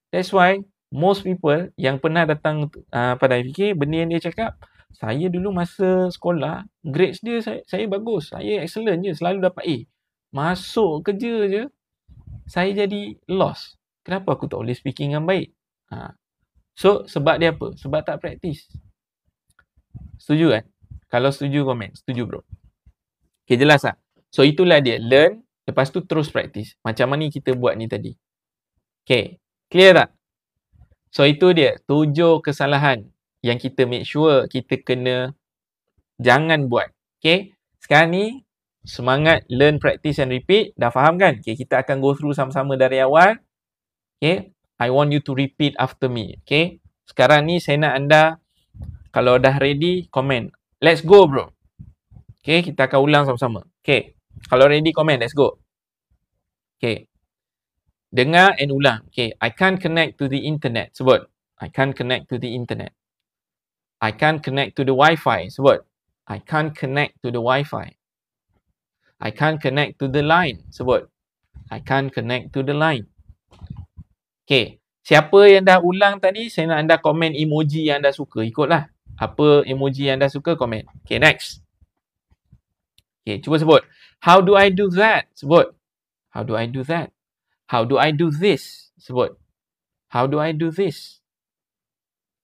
That's why most people yang pernah datang pada IFK, benda yang dia cakap, saya dulu masa sekolah, grades dia saya bagus. Saya excellent je, selalu dapat A. Masuk kerja je, saya jadi lost. Kenapa aku tak boleh speaking yang baik? So, sebab dia apa? Sebab tak praktis. Setuju kan? Kalau setuju, komen. Setuju, bro. Okay, jelas tak? So, itulah dia. Learn, lepas tu terus praktis. Macam mana kita buat ni tadi. Okay, clear tak? So, itu dia. 7 kesalahan yang kita make sure kita kena jangan buat. Okay, sekarang ni semangat learn, practice and repeat. Dah faham kan? Okay, kita akan go through sama-sama dari awal. Okay, I want you to repeat after me. Okay, sekarang ni saya nak anda kalau dah ready, komen. Let's go bro. Okay, kita akan ulang sama-sama. Okay, kalau ready comment, let's go. Okay, dengar and ulang. Okay, I can't connect to the internet. Sebut. I can't connect to the internet. I can't connect to the Wi-Fi. Sebut. I can't connect to the Wi-Fi. I can't connect to the line. Sebut. I can't connect to the line. Okay, siapa yang dah ulang tadi, saya nak anda komen emoji yang anda suka. Ikutlah. Apa emoji yang anda suka, komen. Okay, next. Okay, cuba sebut. How do I do that? Sebut. How do I do that? How do I do this? Sebut. How do I do this?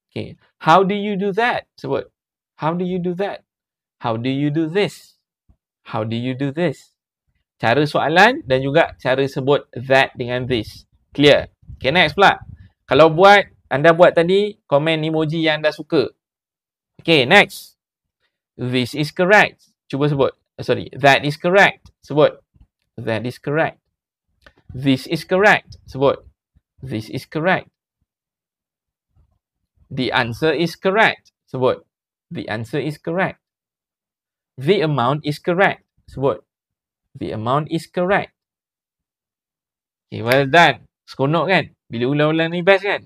Okay. How do you do that? Sebut. How do you do that? How do you do this? How do you do this? Cara soalan dan juga cara sebut that dengan this. Clear? Okay, next pula. Kalau anda buat tadi, komen emoji yang anda suka. Okay, next. This is correct. Cuba sebut. That is correct. Sebut. That is correct. This is correct. Sebut. This is correct. The answer is correct. Sebut. The answer is correct. The amount is correct. Sebut. The amount is correct. Okay, well done. Seronok kan? Bila ulang-ulang ni best kan?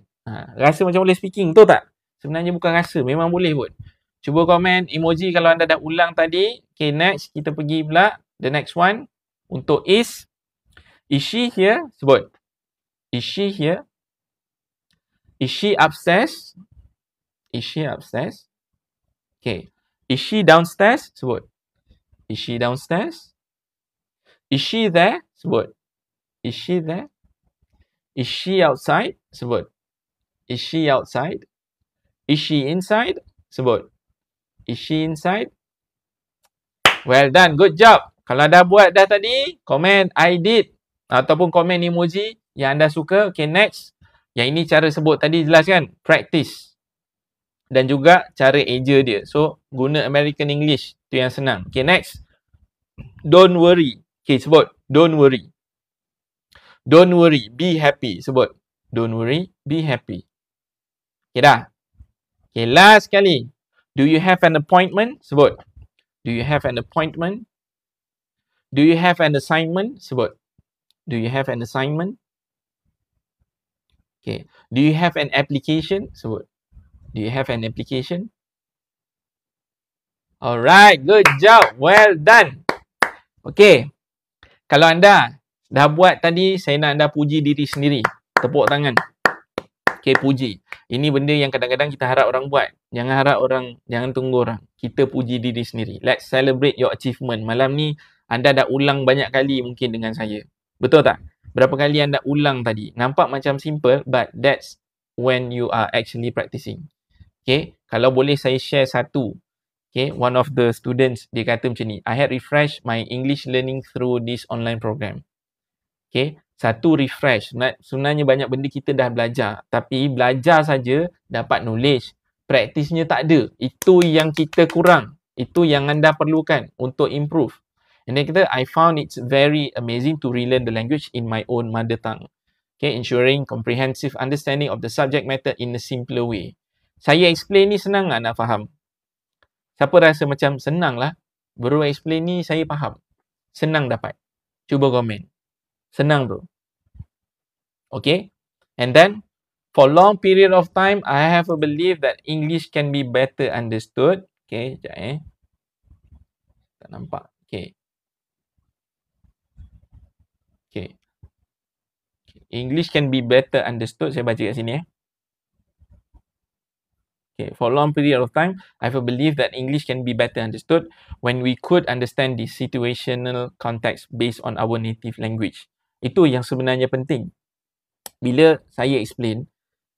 Rasa macam boleh speaking, betul tak? Sebenarnya bukan rasa, memang boleh pun. Cuba komen emoji kalau anda dah ulang tadi. Okay, next. Kita pergi pula. The next one. Untuk is. Is she here? Sebut. Is she here? Is she upstairs? Is she upstairs? Okay. Is she downstairs? Sebut. Is she downstairs? Is she there? Sebut. Is she there? Is she outside? Sebut. Is she outside? Is she inside? Sebut. Is she inside? Well done. Good job. Kalau dah buat dah tadi, komen I did. Ataupun komen emoji yang anda suka. Okay, next. Yang ini cara sebut tadi jelas kan? Practice. Dan juga cara eja dia. So, guna American English. Itu yang senang. Okay, next. Don't worry. Okay, sebut. Don't worry. Don't worry. Be happy. Sebut. Don't worry. Be happy. Okay, dah. Okay, last sekali. Do you have an appointment? Sebut. Do you have an appointment? Do you have an assignment? Sebut. Do you have an assignment? Okay. Do you have an application? Sebut. Do you have an application? Alright, good job. Well done. Okay. Kalau anda dah buat tadi, saya nak anda puji diri sendiri. Tepuk tangan. Okay, puji. Ini benda yang kadang-kadang kita harap orang buat. Jangan harap orang, jangan tunggu orang. Kita puji diri sendiri. Let's celebrate your achievement. Malam ni, anda dah ulang banyak kali mungkin dengan saya. Betul tak? Berapa kali anda ulang tadi? Nampak macam simple, but that's when you are actually practicing. Okay, kalau boleh saya share satu. Okay, one of the students, dia kata macam ni. I had refreshed my English learning through this online program. Okay, satu refresh. Sebenarnya banyak benda kita dah belajar. Tapi belajar saja dapat knowledge. Praktisnya tak ada. Itu yang kita kurang. Itu yang anda perlukan untuk improve. And then kita, I found it's very amazing to relearn the language in my own mother tongue. Okay, ensuring comprehensive understanding of the subject matter in a simpler way. Saya explain ni senang tak nak faham? Siapa rasa macam senang lah? Bro explain ni saya faham. Senang dapat. Cuba komen. Senang bro. Okay. And then, for long period of time, I have a belief that English can be better understood. Okay, sekejap tak nampak. Okay. Okay. English can be better understood. Saya baca kat sini Okay, for a long period of time, I have a belief that English can be better understood when we could understand the situational context based on our native language. Itu yang sebenarnya penting. Bila saya explain,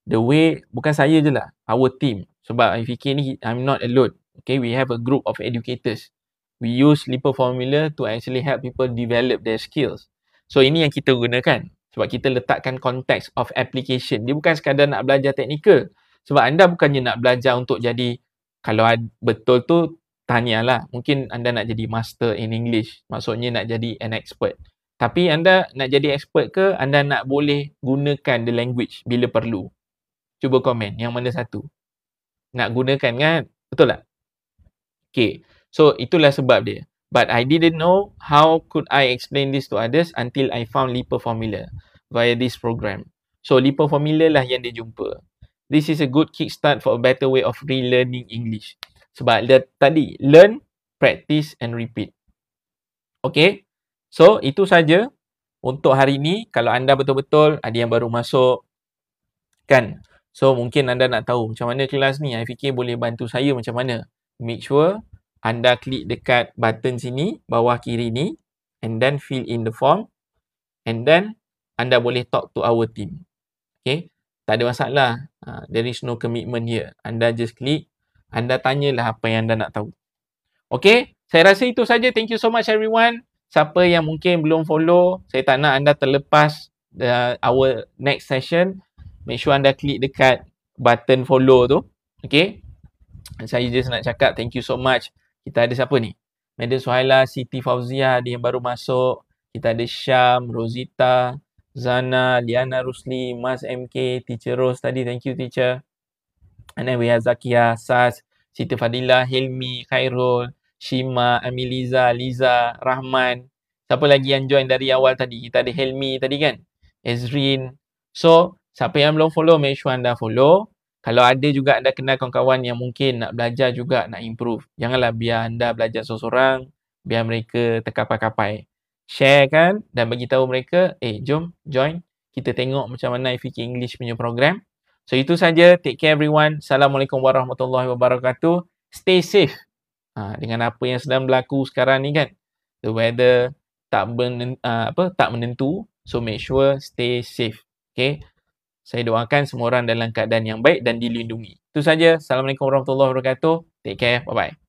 the way, bukan saya je lah, our team. Sebab I fikir ni, I'm not alone. Okay, we have a group of educators. We use LIPA formula to actually help people develop their skills. So, ini yang kita gunakan. Sebab kita letakkan konteks of application. Dia bukan sekadar nak belajar teknikal. Sebab anda bukannya nak belajar untuk jadi, kalau betul tu, tahniahlah. Mungkin anda nak jadi master in English. Maksudnya nak jadi an expert. Tapi anda nak jadi expert ke, anda nak boleh gunakan the language bila perlu. Cuba komen, yang mana satu? Nak gunakan kan? Betul tak? Okay. So itulah sebab dia. But I didn't know how could I explain this to others until I found Leaper Formula via this program. So Leaper Formula lah yang dia jumpa. This is a good kickstart for a better way of relearning English. Sebab dia tadi, learn, practice and repeat. Okay. So itu saja untuk hari ni. Kalau anda betul-betul ada yang baru masuk kan. So mungkin anda nak tahu macam mana kelas ni. I fikir boleh bantu saya macam mana. Make sure anda klik dekat button sini, bawah kiri ni, and then fill in the form, and then anda boleh talk to our team. Okay, tak ada masalah. There is no commitment here. Anda just klik, anda tanyalah apa yang anda nak tahu. Okay, saya rasa itu saja. Thank you so much everyone. Siapa yang mungkin belum follow, saya tak nak anda terlepas our next session. Make sure anda klik dekat button follow tu. Okay. Saya just nak cakap thank you so much. Kita ada siapa ni? Madam Suhaila, Siti Fauzia ada yang baru masuk. Kita ada Syam, Rosita, Zana, Liana Rusli, Mas MK, Teacher Rose tadi. Thank you teacher. And then we have Zakia, Sas, Siti Fadila, Helmi, Khairul, Shima, Amiliza, Liza, Rahman. Siapa lagi yang join dari awal tadi? Kita ada Helmi tadi kan? Ezrin. So, siapa yang belum follow, make sure anda follow. Kalau ada juga anda kenal kawan-kawan yang mungkin nak belajar juga, nak improve. Janganlah biar anda belajar seorang-seorang, biar mereka terkapai-kapai. Share kan dan bagi tahu mereka, jom join. Kita tengok macam mana IFK English punya program. So itu saja. Take care everyone. Assalamualaikum warahmatullahi wabarakatuh. Stay safe. Dengan apa yang sedang berlaku sekarang ni kan. The weather tak menentu. So make sure stay safe. Okay. Saya doakan semua orang dalam keadaan yang baik dan dilindungi. Itu saja. Assalamualaikum warahmatullahi wabarakatuh. Take care. Bye-bye.